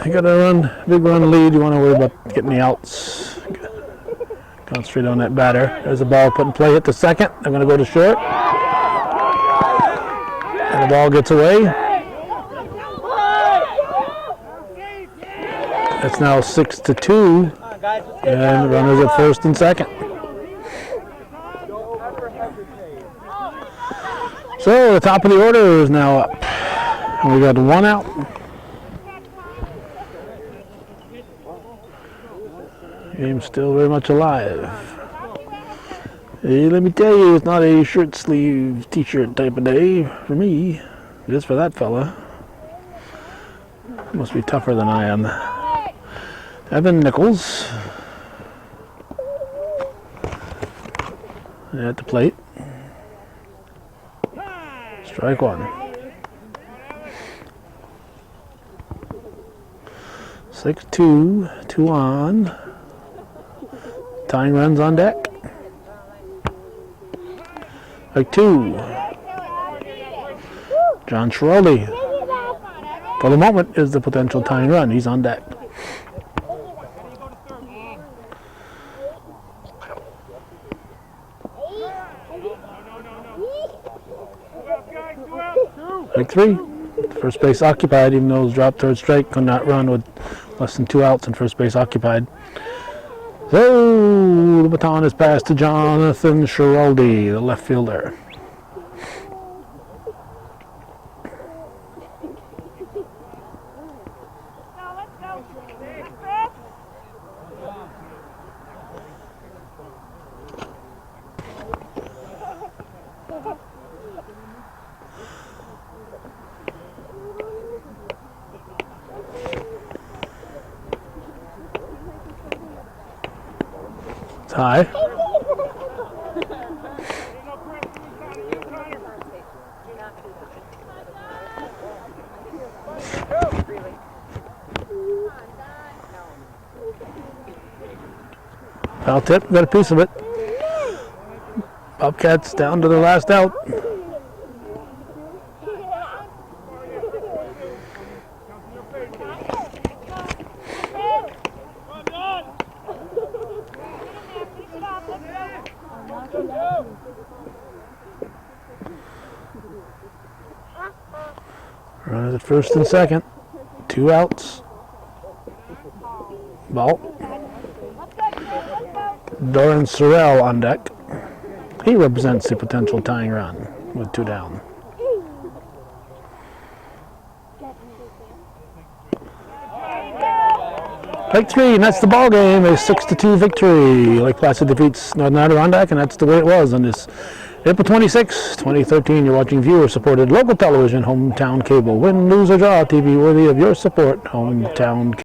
You got a big run lead. You want to worry about getting the outs. Concentrate on that batter. There's a ball put in play. Hit the second. They're going to go to short. And the ball gets away. It's now 6-2. And the runners at first and second. So the top of the order is now up. And we got 1 out. Game's still very much alive. Hey, let me tell you, it's not a shirt sleeve t-shirt type of day for me. It is for that fella. Must be tougher than I am. Evan Nichols at the plate. Strike 1. 6-2, 2 on. Tying runs on deck. Like 2. John Schiraldi, for the moment, is the potential tying run. He's on deck. Like 3. First base occupied, even though it was dropped third strike, could not run with less than 2 outs and first base occupied. So the baton is passed to Jonathan Schiraldi, the left fielder. High. Foul tip, got a piece of it. Bobcats down to the last out. Runners at first and second. 2 outs. Ball. Doran Sorrell on deck. He represents the potential tying run with 2 down. Take 3, and that's the ball game. A 6-2 victory. Lake Placid defeats Northern Adirondack, and that's the way it was on this April 26, 2013. You're watching viewer-supported local television, hometown cable. Win, lose, or draw, TV worthy of your support, hometown cable.